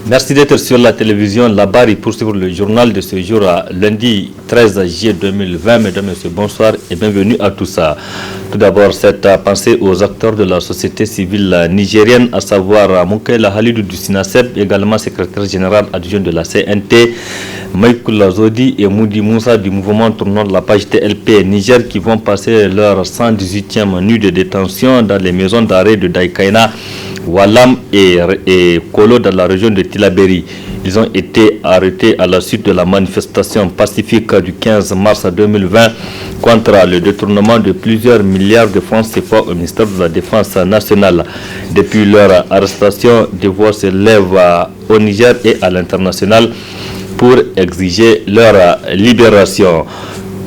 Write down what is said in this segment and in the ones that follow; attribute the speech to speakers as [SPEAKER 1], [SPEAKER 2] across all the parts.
[SPEAKER 1] Merci d'être sur la télévision Labari pour suivre le journal de ce jour, lundi 13 juillet 2020. Mesdames et messieurs, bonsoir et bienvenue à tous. Tout d'abord, cette pensée aux acteurs de la société civile nigérienne, à savoir Moukaila Halidou du SINASEP, également secrétaire général adjoint de la CNT, Maïkoula Zodi et Moudi Moussa du mouvement tournant de la page TLP Niger qui vont passer leur 118e nuit de détention dans les maisons d'arrêt de Daïkaina, Walam et Kolo dans la région de Tilaberi. Ils ont été arrêtés à la suite de la manifestation pacifique du 15 mars 2020 contre le détournement de plusieurs milliards de francs CFA au ministère de la Défense nationale. Depuis leur arrestation, des voix se lèvent au Niger et à l'international pour exiger leur libération.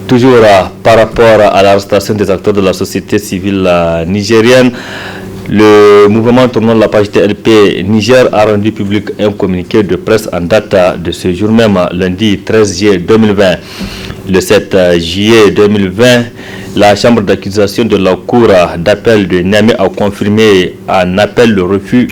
[SPEAKER 1] Toujours par rapport à l'arrestation des acteurs de la société civile nigérienne, le mouvement tournant de la page TLP Niger a rendu public un communiqué de presse en date de ce jour même, lundi 13 juillet 2020. Le 7 juillet 2020, la chambre d'accusation de la cour d'appel de Niamey a confirmé en appel le refus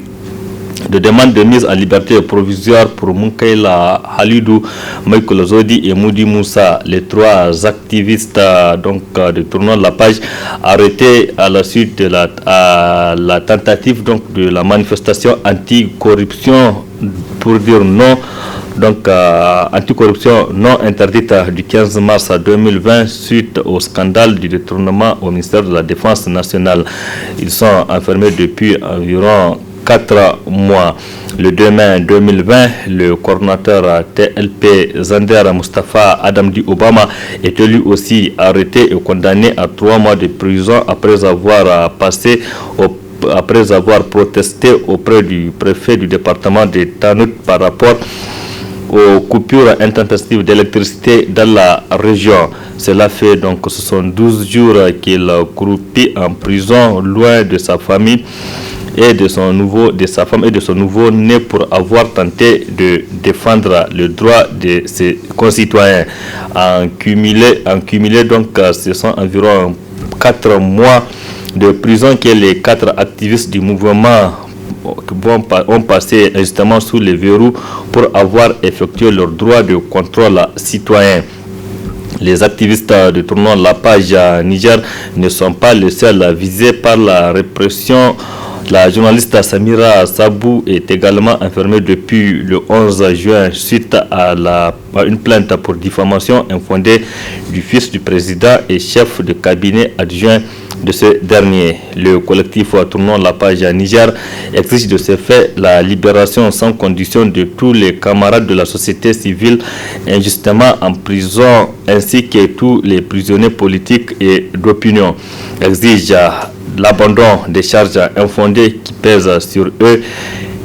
[SPEAKER 1] de demande de mise en liberté provisoire pour Moukaila Halidou, Maïkoula Zodi et Moudi Moussa, les trois activistes de tournant de la page arrêtés à la suite de la tentative de la manifestation anti-corruption pour dire non. Anticorruption non interdite du 15 mars 2020 suite au scandale du détournement au ministère de la Défense nationale. Ils sont enfermés depuis environ 4 mois. Le 2 mai 2020, le coordinateur TLP Zander Mustafa Adamdi Obama est lui aussi arrêté et condamné à 3 mois de prison après avoir protesté auprès du préfet du département de Tanout par rapport aux coupures intempestives d'électricité dans la région. Cela fait donc 72 jours qu'il croupit en prison loin de sa famille et de sa femme et de son nouveau-né pour avoir tenté de défendre le droit de ses concitoyens. En cumulé, ce sont environ 4 mois de prison que les 4 activistes du mouvement ont passé justement sous les verrous pour avoir effectué leur droit de contrôle citoyen. Les activistes de tournant la page Niger ne sont pas les seuls visés par la répression. La journaliste Samira Sabou est également enfermée depuis le 11 juin suite à une plainte pour diffamation infondée du fils du président et chef de cabinet adjoint de ce dernier. Le collectif tournant la page à Niger exige de ce fait la libération sans condition de tous les camarades de la société civile injustement en prison ainsi que tous les prisonniers politiques et d'opinion. Exige l'abandon des charges infondées qui pèsent sur eux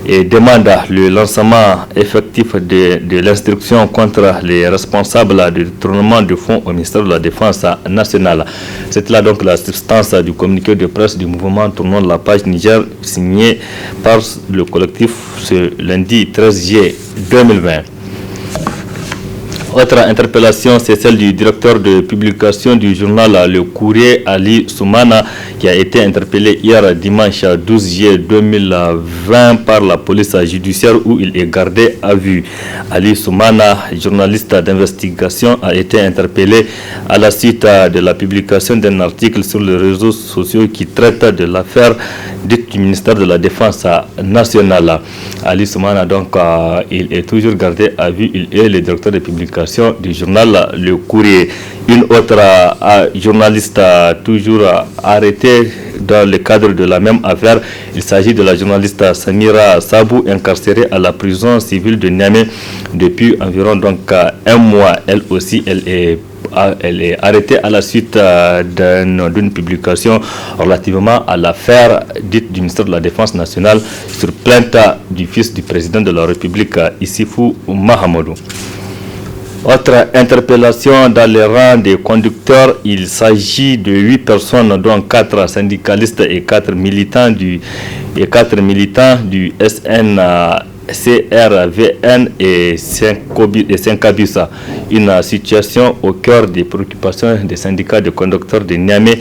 [SPEAKER 1] et demande le lancement effectif de l'instruction contre les responsables du détournement de fonds au ministère de la Défense nationale. C'est là donc la substance du communiqué de presse du mouvement tournant de la page Niger signé par le collectif ce lundi 13 juillet 2020. Autre interpellation, c'est celle du directeur de publication du journal Le Courrier, Ali Soumana, qui a été interpellé hier dimanche 12 juillet 2020 par la police judiciaire où il est gardé à vue. Ali Soumana, journaliste d'investigation, a été interpellé à la suite de la publication d'un article sur les réseaux sociaux qui traite de l'affaire dite du ministère de la Défense nationale. Ali Soumana, donc, il est toujours gardé à vue. Il est le directeur de publication du journal Le Courrier. Une autre journaliste toujours arrêtée dans le cadre de la même affaire. Il s'agit de la journaliste Samira Sabou, incarcérée à la prison civile de Niamey depuis environ 1 mois. Elle aussi, elle est arrêtée à la suite d'une publication relativement à l'affaire dite du ministère de la Défense nationale sur plainte du fils du président de la République, Issifou Mahamadou. Autre interpellation dans les rangs des conducteurs, il s'agit de 8 personnes dont 4 syndicalistes et 4 militants du SN CRVN et Saint-Kabissa. Une situation au cœur des préoccupations des syndicats de conducteurs de Niamey,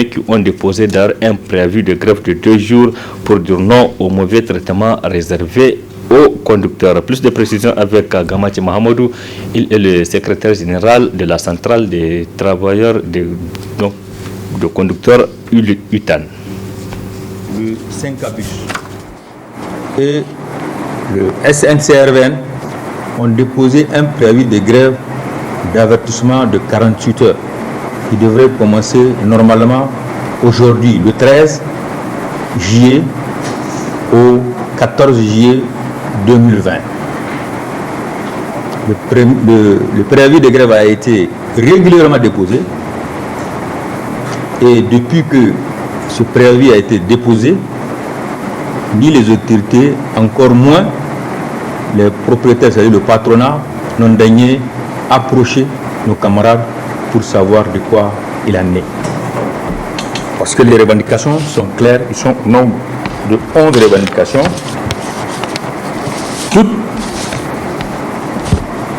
[SPEAKER 1] qui ont déposé d'ailleurs un préavis de grève de 2 jours pour dire non au mauvais traitement réservé aux conducteurs. Plus de précisions avec Gamache Mahamadou, il est le secrétaire général de la centrale des travailleurs de conducteurs UTAN.
[SPEAKER 2] Le 5 bus et le SNCRVN ont déposé un préavis de grève d'avertissement de 48 heures qui devrait commencer normalement aujourd'hui, le 13 juillet au 14 juillet 2020. Le préavis de grève a été régulièrement déposé et depuis que ce préavis a été déposé, ni les autorités, encore moins les propriétaires, c'est-à-dire le patronat, n'ont daigné approcher nos camarades pour savoir de quoi il en est. Parce que les revendications sont claires, ils sont au nombre de 11 revendications, toutes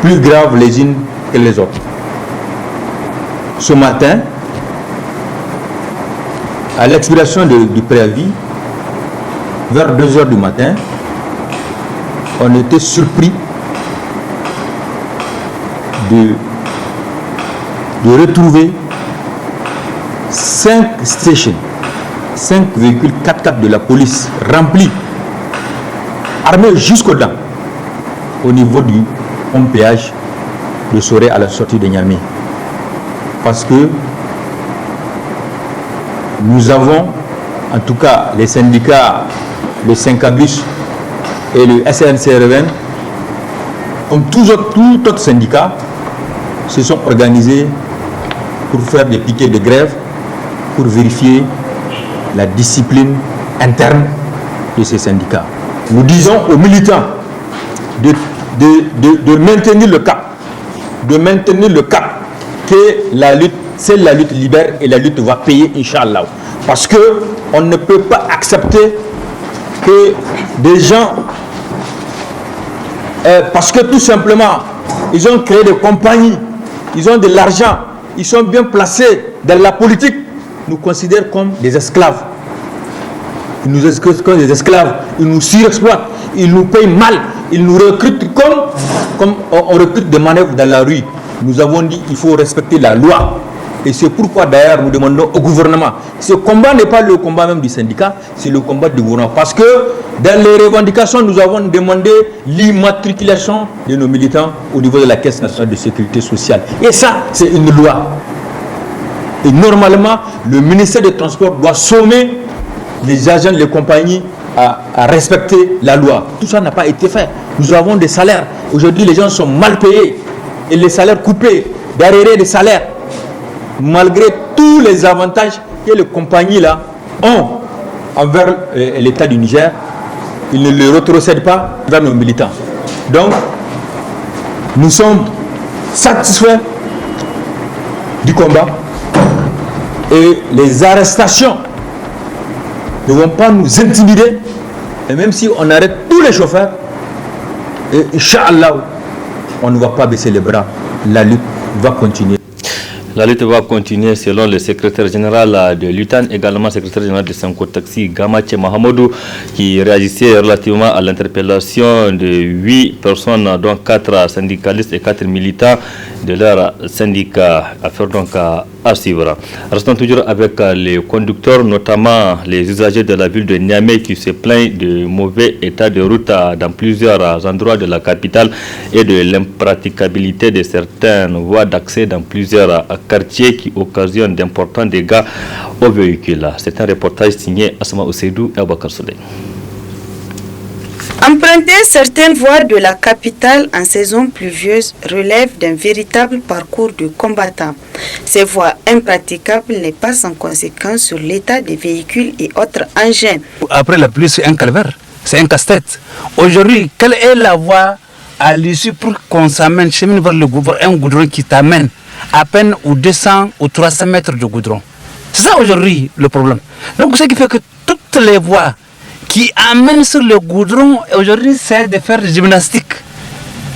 [SPEAKER 2] plus graves les unes que les autres. Ce matin, à l'expiration du préavis, vers 2 heures du matin, on était surpris de retrouver 5 stations, 5 véhicules 4x4 de la police remplis, armés jusqu'aux dents, au niveau du péage de Soré à la sortie de Niamey. Parce que nous avons, en tout cas les syndicats, le Syncabus et le SNCRVN, comme tout autre syndicat, se sont organisés pour faire des piquets de grève, pour vérifier la discipline interne de ces syndicats. Nous disons aux militants de maintenir le cap, que la lutte, c'est la lutte libère et la lutte va payer, Inch'Allah. Parce qu'on ne peut pas accepter que des gens, parce que tout simplement, ils ont créé des compagnies, ils ont de l'argent, ils sont bien placés dans la politique, nous considèrent comme des esclaves. Ils nous exploitent comme des esclaves, ils nous surexploitent, ils nous payent mal, ils nous recrutent comme on recrute des manœuvres dans la rue. Nous avons dit qu'il faut respecter la loi. Et c'est pourquoi d'ailleurs nous demandons au gouvernement. Ce combat n'est pas le combat même du syndicat, c'est le combat du gouvernement. Parce que dans les revendications, nous avons demandé l'immatriculation de nos militants au niveau de la Caisse nationale de sécurité sociale. Et ça, c'est une loi. Et normalement, le ministère des Transports doit sommer les agents, les compagnies à respecter la loi. Tout ça n'a pas été fait. Nous avons des salaires. Aujourd'hui, les gens sont mal payés. Et les salaires coupés, d'arrêt des salaires. Malgré tous les avantages que les compagnies là ont envers l'État du Niger, ils ne le retrocèdent pas vers nos militants. Donc, nous sommes satisfaits du combat et les arrestations ne vont pas nous intimider. Et même si on arrête tous les chauffeurs, et Inch'Allah, on ne va pas baisser les bras. La lutte va continuer.
[SPEAKER 1] La lutte va continuer selon le secrétaire général de l'UTAN, également secrétaire général de Sanko Taxi, Gamache Mahamadou, qui réagissait relativement à l'interpellation de 8 personnes, dont 4 syndicalistes et 4 militants de leur syndicat. Affaire donc à suivre. Restons toujours avec les conducteurs, notamment les usagers de la ville de Niamey qui se plaignent de mauvais état de route dans plusieurs endroits de la capitale et de l'impraticabilité de certaines voies d'accès dans plusieurs quartiers qui occasionnent d'importants dégâts aux véhicules. C'est un reportage signé Asma Oseidou et Abakar Souley.
[SPEAKER 3] Emprunter certaines voies de la capitale en saison pluvieuse relève d'un véritable parcours de combattant. Ces voies impraticables n'est pas sans conséquence sur l'état des véhicules et autres engins.
[SPEAKER 4] Après la pluie, c'est un calvaire, c'est un casse-tête. Aujourd'hui, quelle est la voie à l'issue pour qu'on chemine vers le goudron, un goudron qui t'amène à peine aux 200 ou 300 mètres de goudron? C'est ça aujourd'hui le problème. Donc ce qui fait que toutes les voies qui amènent sur le goudron aujourd'hui, c'est de faire gymnastique.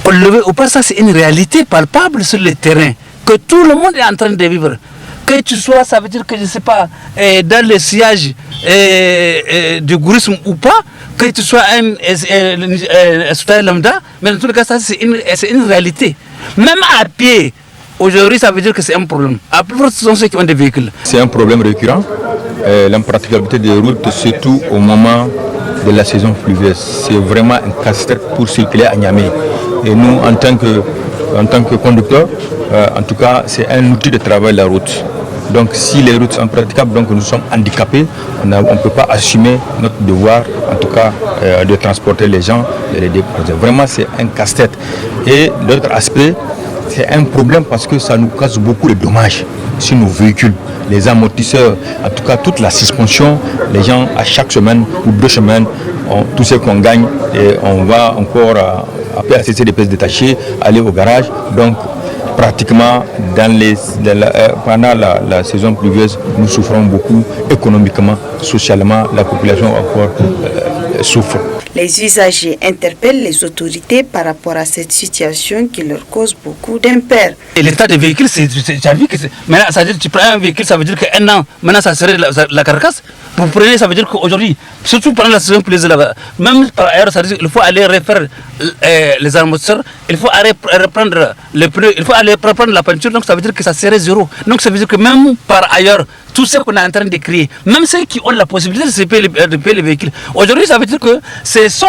[SPEAKER 4] Pour lever ou pas, ça c'est une réalité palpable sur le terrain que tout le monde est en train de vivre. que tu sois, ça veut dire que je ne sais pas, dans le sillage du gourisme ou pas, que tu sois un citoyen lambda, mais dans tous les cas, ça c'est une réalité. Même à pied, aujourd'hui, ça veut dire que c'est un problème. À plus forte, ce sont ceux qui ont des véhicules.
[SPEAKER 2] C'est un problème récurrent, l'impraticabilité des routes, surtout au moment de la saison pluvieuse. C'est vraiment un casse-tête pour circuler à Niamey. Et nous, en tant que conducteurs, en tout cas, c'est un outil de travail, la route. Donc si les routes sont praticables, donc nous sommes handicapés, on ne peut pas assumer notre devoir, en tout cas, de transporter les gens, de les déposer. Vraiment, c'est un casse-tête. Et l'autre aspect, c'est un problème parce que ça nous cause beaucoup de dommages sur nos véhicules. Les amortisseurs, en tout cas toute la suspension, les gens à chaque semaine ou 2 semaines, tout ce qu'on gagne, et on va encore après assister des pièces détachées, aller au garage. Donc pratiquement pendant la saison pluvieuse, nous souffrons beaucoup économiquement, socialement, la population encore souffre.
[SPEAKER 3] Les usagers interpellent les autorités par rapport à cette situation qui leur cause beaucoup d'impair.
[SPEAKER 4] Et l'état des véhicules, maintenant, ça veut dire que tu prends un véhicule, ça veut dire qu'un an, maintenant ça serait la carcasse. Vous prenez, ça veut dire qu'aujourd'hui, surtout pendant la saison pluvieuse, même par ailleurs, ça veut dire qu'il faut aller refaire les amortisseurs, il faut aller reprendre les pneus, il faut aller reprendre la peinture, donc ça veut dire que ça serait zéro. Donc ça veut dire que même par ailleurs, tout ce qu'on est en train de créer, même ceux qui ont la possibilité de payer les véhicules, aujourd'hui ça veut dire que ce sont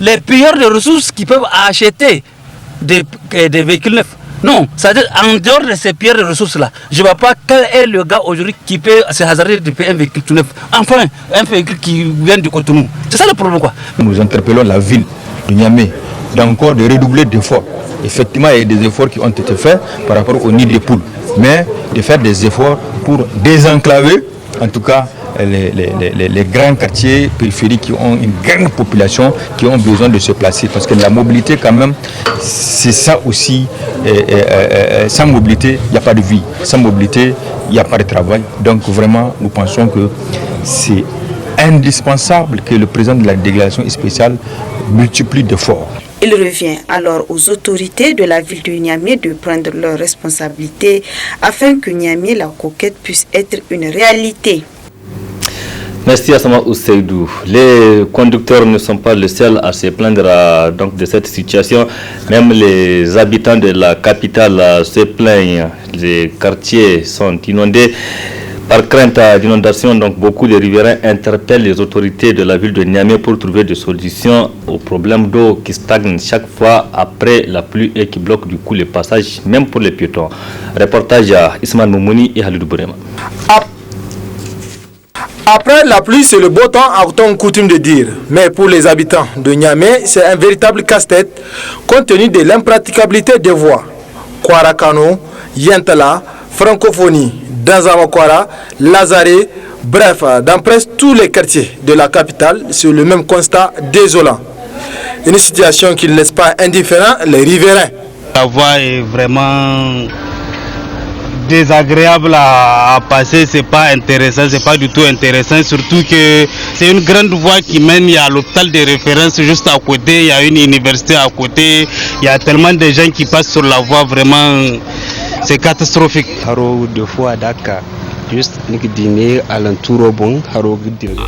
[SPEAKER 4] les payeurs de ressources qui peuvent acheter des véhicules neufs. Non, c'est-à-dire en dehors de ces payeurs de ressources-là, je ne vois pas quel est le gars aujourd'hui qui peut se hasarder de payer un véhicule tout neuf. Enfin, un véhicule qui vient du Cotonou. C'est ça le problème, quoi.
[SPEAKER 2] Nous interpellons la ville de Niamey d'encore de redoubler d'efforts. Effectivement, il y a des efforts qui ont été faits par rapport au nid des poules, mais de faire des efforts pour désenclaver, en tout cas, les grands quartiers périphériques qui ont une grande population, qui ont besoin de se placer. Parce que la mobilité, quand même, c'est ça aussi. Sans mobilité, il n'y a pas de vie. Sans mobilité, il n'y a pas de travail. Donc vraiment, nous pensons que c'est indispensable que le président de la délégation spéciale multiplie d'efforts.
[SPEAKER 3] Il revient alors aux autorités de la ville de Niamey de prendre leurs responsabilités afin que Niamey la coquette puisse être une réalité.
[SPEAKER 1] Merci Assama Ousseidou. Les conducteurs ne sont pas les seuls à se plaindre donc, de cette situation. Même les habitants de la capitale se plaignent. Les quartiers sont inondés. Par crainte d'inondation, donc beaucoup de riverains interpellent les autorités de la ville de Niamey pour trouver des solutions aux problèmes d'eau qui stagnent chaque fois après la pluie et qui bloquent du coup les passages, même pour les piétons. Reportage à Ismaël Moumouni et Halidou Bourema.
[SPEAKER 5] Après la pluie, c'est le beau temps, a-t-on coutume de dire. Mais pour les habitants de Niamey, c'est un véritable casse-tête compte tenu de l'impraticabilité des voies. Kwarakano, Yentala, Francophonie, Danzamakwara, Lazare, bref, dans presque tous les quartiers de la capitale, c'est le même constat désolant. Une situation qui ne laisse pas indifférents les riverains.
[SPEAKER 6] La voie est vraiment désagréable à passer, c'est pas intéressant, c'est pas du tout intéressant, surtout que c'est une grande voie qui mène, il y a l'hôpital de référence juste à côté, il y a une université à côté, il y a tellement de gens qui passent sur la voie, vraiment c'est catastrophique.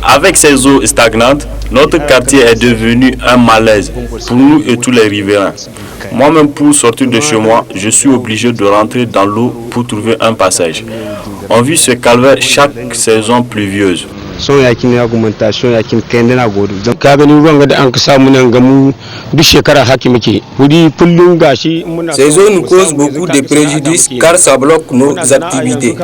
[SPEAKER 7] Avec ces eaux stagnantes, notre quartier est devenu un malaise pour nous et tous les riverains. Moi-même, pour sortir de chez moi, je suis obligé de rentrer dans l'eau pour trouver un passage. On vit ce calvaire chaque saison pluvieuse.
[SPEAKER 8] Ces eaux nous causent beaucoup de préjudices car ça bloque nos activités.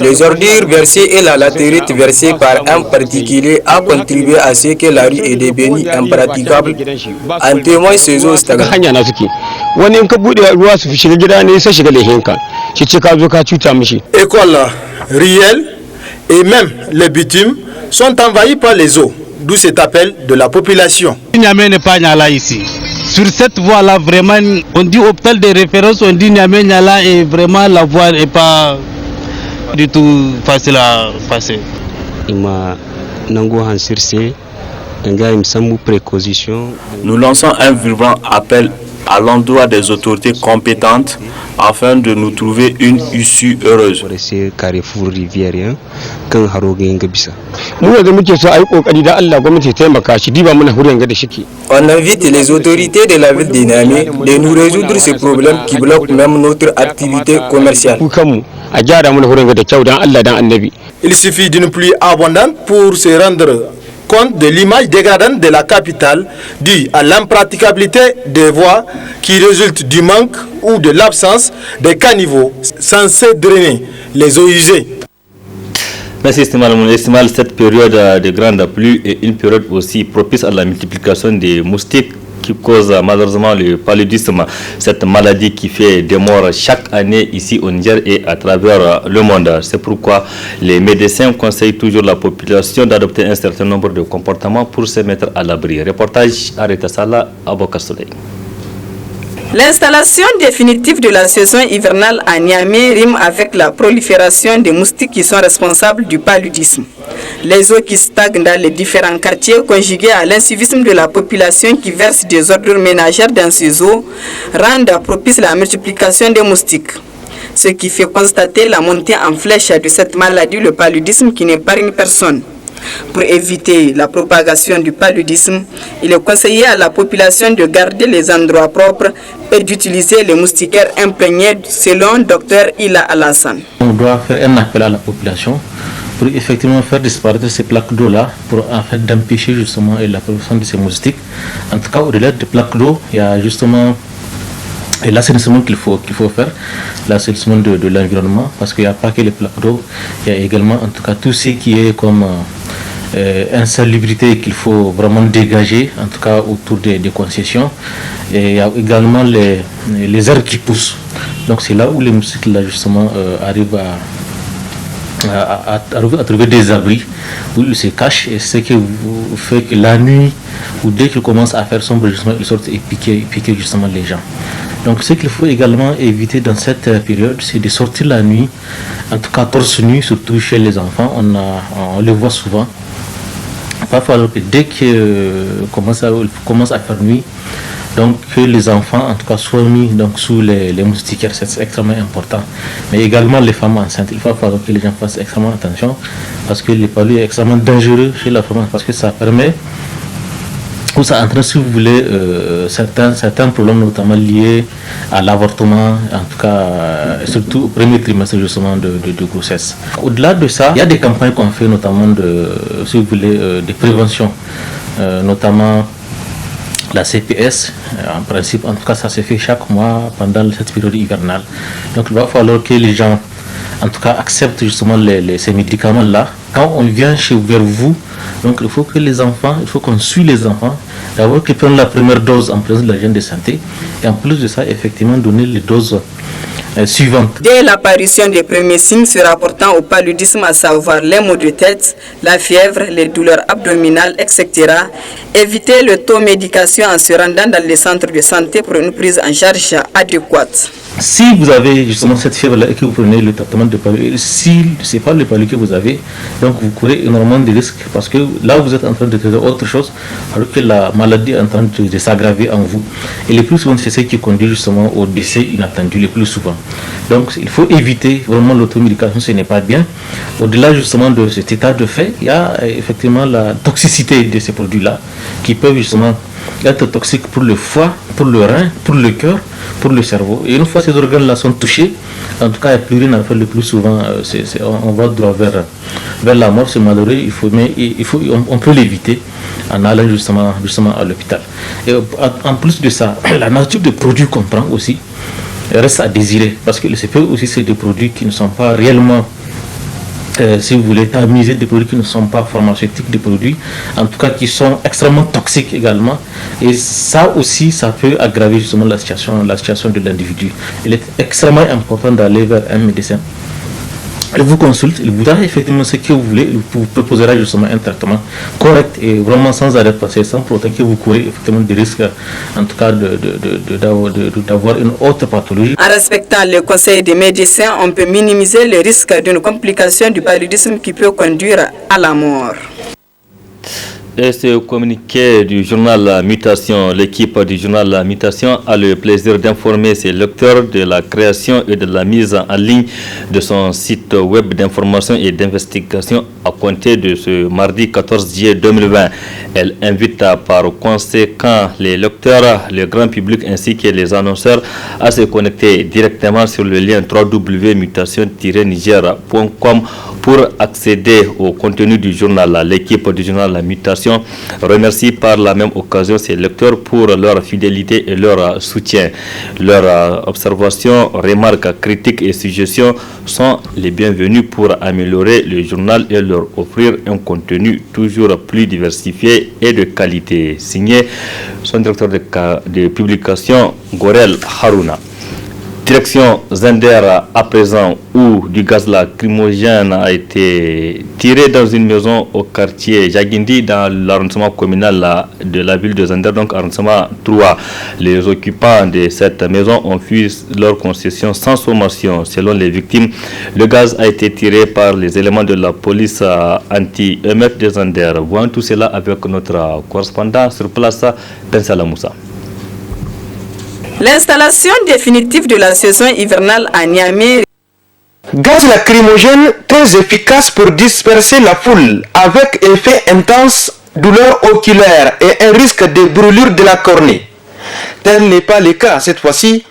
[SPEAKER 8] Les ordures versées et la latérite versée par un particulier a contribué à ce que la rue est devenue impraticable. En témoigne ces eaux stagnantes.
[SPEAKER 5] Écoles, riels et même les bitumes sont envahis par les eaux, d'où cet appel de la population.
[SPEAKER 6] Niamey n'est pas Niala ici. Sur cette voie-là, vraiment, on dit hôpital de référence, on dit Niamey Niala et vraiment la voie n'est pas du tout facile à passer.
[SPEAKER 7] Nous lançons un vibrant appel à l'endroit des autorités compétentes afin de nous trouver une issue heureuse.
[SPEAKER 8] On invite les autorités de la ville de Niamey de nous résoudre ces problèmes qui bloquent même notre activité commerciale.
[SPEAKER 5] Il suffit d'une pluie abondante pour se rendre compte de l'image dégradante de la capitale due à l'impraticabilité des voies qui résulte du manque ou de l'absence des caniveaux censés drainer les eaux usées.
[SPEAKER 1] Merci Estimal, cette période de grande pluie est une période aussi propice à la multiplication des moustiques qui cause malheureusement le paludisme, cette maladie qui fait des morts chaque année ici au Niger et à travers le monde. C'est pourquoi les médecins conseillent toujours la population d'adopter un certain nombre de comportements pour se mettre à l'abri. Reportage Areta Sala, Aboka Soleil.
[SPEAKER 3] L'installation définitive de la saison hivernale à Niamey rime avec la prolifération des moustiques qui sont responsables du paludisme. Les eaux qui stagnent dans les différents quartiers, conjuguées à l'incivisme de la population qui verse des ordures ménagères dans ces eaux, rendent propice la multiplication des moustiques. Ce qui fait constater la montée en flèche de cette maladie, le paludisme, qui n'épargne personne. Pour éviter la propagation du paludisme, il est conseillé à la population de garder les endroits propres et d'utiliser les moustiquaires imprégnés selon Dr Ila Alassane.
[SPEAKER 9] On doit faire un appel à la population pour effectivement faire disparaître ces plaques d'eau-là pour en fait d'empêcher justement la production de ces moustiques. En tout cas, au-delà des plaques d'eau, il y a justement l'assainissement qu'il faut faire, l'assainissement de l'environnement, parce qu'il n'y a pas que les plaques d'eau, il y a également en tout cas tout ce qui est comme insalubrité qu'il faut vraiment dégager, en tout cas autour des concessions. Et il y a également les herbes qui poussent. Donc c'est là où les moustiques là justement arrivent à trouver des abris où ils se cachent, et ce qui fait que la nuit ou dès qu'ils commencent à faire sombre justement ils sortent et piquer justement les gens. Donc ce qu'il faut également éviter dans cette période, c'est de sortir la nuit, en tout cas torse nu, surtout chez les enfants. On les voit souvent. Il va falloir que dès qu'il commence à faire nuit, donc que les enfants en tout cas soient mis donc sous les moustiquaires, c'est extrêmement important. Mais également les femmes enceintes, il va falloir que les gens fassent extrêmement attention, parce que le palu est extrêmement dangereux chez la femme, parce que ça permet, ou ça entraîne, si vous voulez, certains problèmes notamment liés à l'avortement, en tout cas surtout au premier trimestre justement de grossesse. Au-delà de ça, il y a des campagnes qu'on fait notamment si vous voulez, de prévention, notamment la CPS, en principe, en tout cas ça se fait chaque mois pendant cette période hivernale. Donc il va falloir que les gens en tout cas acceptent justement ces médicaments-là. Quand on vient vers vous, donc il faut que les enfants, il faut qu'on suit les enfants, d'abord qu'ils prennent la première dose en présence de l'agent de santé, et en plus de ça, effectivement, donner les doses suivantes.
[SPEAKER 3] Dès l'apparition des premiers signes se rapportant au paludisme, à savoir les maux de tête, la fièvre, les douleurs abdominales, etc., éviter l'automédication en se rendant dans les centres de santé pour une prise en charge adéquate.
[SPEAKER 9] Si vous avez justement cette fièvre-là et que vous prenez le traitement de palu, si ce n'est pas le palu que vous avez, donc vous courez énormément de risques, parce que là vous êtes en train de traiter autre chose alors que la maladie est en train de s'aggraver en vous. Et le plus souvent, c'est ce qui conduit justement au décès inattendu, le plus souvent. Donc il faut éviter vraiment l'automédication, ce n'est pas bien. Au-delà justement de cet état de fait, il y a effectivement la toxicité de ces produits-là qui peuvent justement être toxiques pour le foie, pour le rein, pour le cœur, pour le cerveau. Et une fois ces organes-là sont touchés, en tout cas, il n'y a plus rien à faire. Le plus souvent, on va droit vers la mort. C'est malheureux, on peut l'éviter en allant justement à l'hôpital. Et en plus de ça, la nature des produits qu'on prend aussi reste à désirer, parce que le CPE aussi, c'est des produits qui ne sont pas réellement, si vous voulez, tamiser, des produits qui ne sont pas pharmaceutiques, des produits en tout cas qui sont extrêmement toxiques également, et ça aussi ça peut aggraver justement la situation de l'individu. Il est extrêmement important d'aller vers un médecin. Il vous consulte, il vous dira effectivement ce que vous voulez, il vous proposera justement un traitement correct et vraiment sans arrêt passé, sans pour autant que vous courez effectivement des risques, en tout cas d'avoir une autre pathologie.
[SPEAKER 3] En respectant les conseils des médecins, on peut minimiser le risque d'une complication du paludisme qui peut conduire à la mort.
[SPEAKER 1] Et ce communiqué du journal Mutation, l'équipe du journal Mutation a le plaisir d'informer ses lecteurs de la création et de la mise en ligne de son site web d'information et d'investigation à compter de ce mardi 14 juillet 2020. Elle invite par conséquent les lecteurs, le grand public ainsi que les annonceurs à se connecter directement sur le lien www.mutation-niger.com pour accéder au contenu du journal. L'équipe du journal Mutation remercie par la même occasion ses lecteurs pour leur fidélité et leur soutien. Leurs observations, remarques, critiques et suggestions sont les bienvenues pour améliorer le journal et leur offrir un contenu toujours plus diversifié et de qualité. Signé son directeur de publication, Gorel Haruna. Direction Zender à présent, où du gaz lacrymogène a été tiré dans une maison au quartier Jagindi dans l'arrondissement communal de la ville de Zender, donc arrondissement 3. Les occupants de cette maison ont fui leur concession sans sommation. Selon les victimes, le gaz a été tiré par les éléments de la police anti-EMF de Zender. Voyons tout cela avec notre correspondant sur place, Pensala Moussa.
[SPEAKER 10] L'installation définitive de la saison hivernale à Niamey.
[SPEAKER 11] Gaz lacrymogène très efficace pour disperser la foule avec effet intense, douleur oculaire et un risque de brûlure de la cornée. Tel n'est pas le cas cette fois-ci.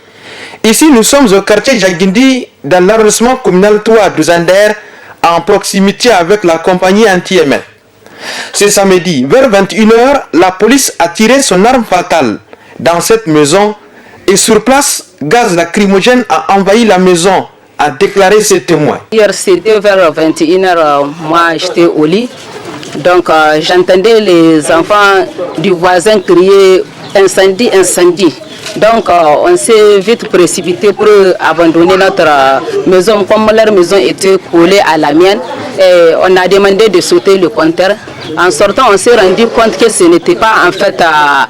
[SPEAKER 11] Ici, nous sommes au quartier Jagindi, dans l'arrondissement communal 3 de Zender, en proximité avec la compagnie anti-ML. Ce samedi, vers 21h, la police a tiré son arme fatale dans cette maison. Et sur place, gaz lacrymogène a envahi la maison, a déclaré ses témoins.
[SPEAKER 10] Hier, c'était vers 21h, moi j'étais au lit. Donc j'entendais les enfants du voisin crier incendie, incendie. Donc on s'est vite précipité pour abandonner notre maison. Comme leur maison était collée à la mienne, et on a demandé de sauter le compteur. En sortant, on s'est rendu compte que ce n'était pas en fait un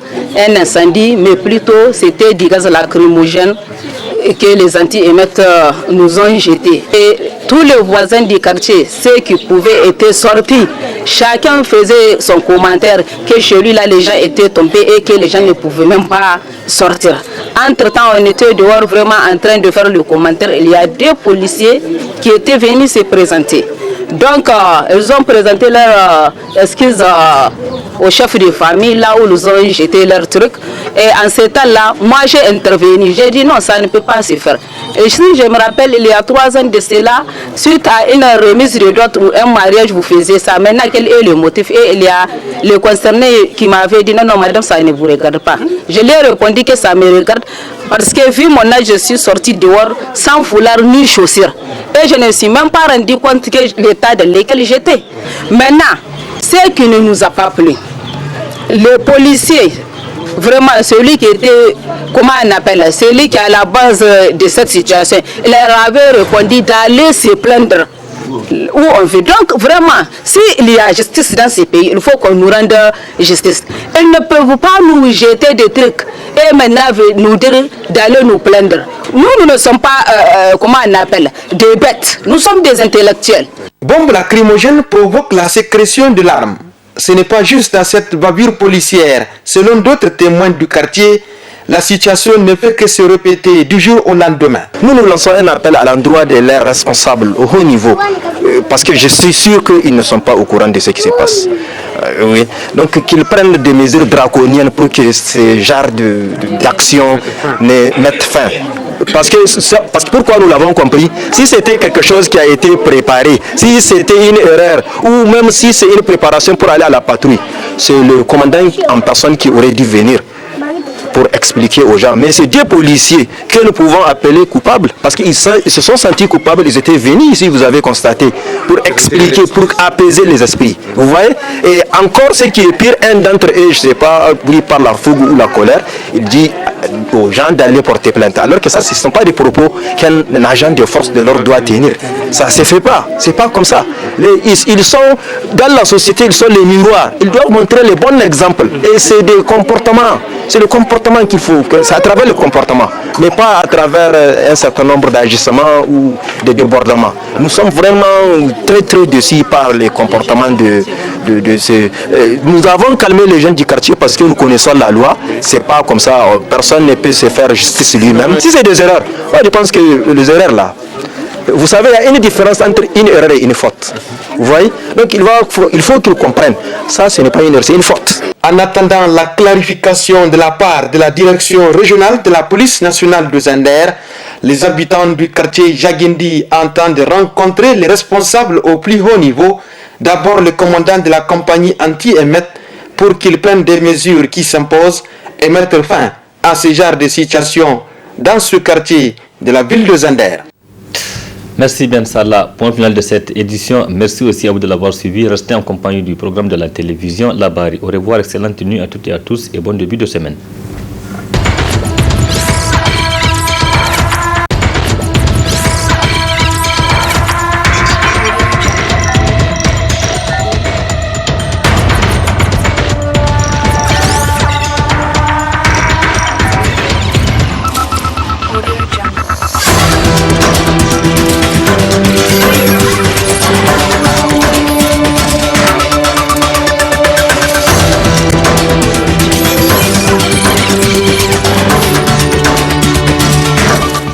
[SPEAKER 10] incendie, mais plutôt c'était du gaz lacrymogène que les anti-émetteurs nous ont jeté. Et tous les voisins du quartier, ceux qui pouvaient, étaient sortis. Chacun faisait son commentaire que chez lui, là, les gens étaient tombés et que les gens ne pouvaient même pas sortir. Entre-temps, on était dehors vraiment en train de faire le commentaire. Il y a deux policiers qui étaient venus se présenter. Donc, ils ont présenté leurs excuses au chef de famille, là où ils ont jeté leurs trucs. Et en ce temps-là, moi j'ai intervenu. J'ai dit non, ça ne peut pas se faire. Et si je me rappelle, il y a 3 ans de cela, suite à une remise de dot ou un mariage, vous faisiez ça. Maintenant, quel est le motif? Et il y a le concerné qui m'avait dit non, non, madame, ça ne vous regarde pas. Je lui ai répondu que ça me regarde parce que vu mon âge, je suis sorti dehors sans foulard ni chaussures. Et je ne me suis même pas rendu compte que l'état dans lequel j'étais. Maintenant, ce qui ne nous a pas plu, le policier, vraiment celui qui était, comment on appelle, celui qui est à la base de cette situation, il leur avait répondu d'aller se plaindre où on veut. Donc vraiment, s'il y a justice dans ces pays, il faut qu'on nous rende justice. Ils ne peuvent pas nous jeter des trucs et maintenant nous dire d'aller nous plaindre. Nous ne sommes pas, comment on appelle, des bêtes. Nous sommes des intellectuels.
[SPEAKER 11] Bombe lacrymogène provoque la sécrétion de l'arme. Ce n'est pas juste dans cette bavure policière. Selon d'autres témoins du quartier, la situation ne fait que se répéter du jour au lendemain.
[SPEAKER 12] Nous lançons un appel à l'endroit de leurs responsables au haut niveau, parce que je suis sûr qu'ils ne sont pas au courant de ce qui se passe. Oui. Donc qu'ils prennent des mesures draconiennes pour que ce genre d'action ne mette fin. Parce que pourquoi nous l'avons compris, si c'était quelque chose qui a été préparé, si c'était une erreur, ou même si c'est une préparation pour aller à la patrouille, c'est le commandant en personne qui aurait dû venir pour expliquer aux gens. Mais c'est des policiers que nous pouvons appeler coupables, parce qu'ils se sont sentis coupables, ils étaient venus ici, vous avez constaté, pour expliquer, pour apaiser les esprits. Vous voyez? Et encore ce qui est pire, un d'entre eux, je ne sais pas, pris par la fougue ou la colère, il dit aux gens d'aller porter plainte. Alors que ça, ce ne sont pas des propos qu'un agent de force de l'ordre doit tenir. Ça ne se fait pas. C'est pas comme ça. Ils sont, dans la société, ils sont les miroirs. Ils doivent montrer les bons exemples. Et c'est des comportements C'est le comportement qu'il faut, c'est à travers le comportement, mais pas à travers un certain nombre d'agissements ou de débordements. Nous sommes vraiment très déçus par les comportements de ces... Nous avons calmé les jeunes du quartier parce que nous connaissons la loi. C'est pas comme ça, personne ne peut se faire justice lui-même. Si c'est des erreurs, moi je pense que les erreurs là, vous savez, il y a une différence entre une erreur et une faute. Vous voyez? Donc il faut qu'ils comprennent. Ça, ce n'est pas une erreur, c'est une faute.
[SPEAKER 11] En attendant la clarification de la part de la direction régionale de la police nationale de Zender, les habitants du quartier Jaguindi entendent rencontrer les responsables au plus haut niveau. D'abord le commandant de la compagnie anti-émeute pour qu'il prenne des mesures qui s'imposent et mettre fin à ce genre de situation dans ce quartier de la ville de Zender.
[SPEAKER 1] Merci Ben Salah. Point final de cette édition. Merci aussi à vous de l'avoir suivi. Restez en compagnie du programme de la télévision La Barre. Au revoir, excellente nuit à toutes et à tous et bon début de semaine.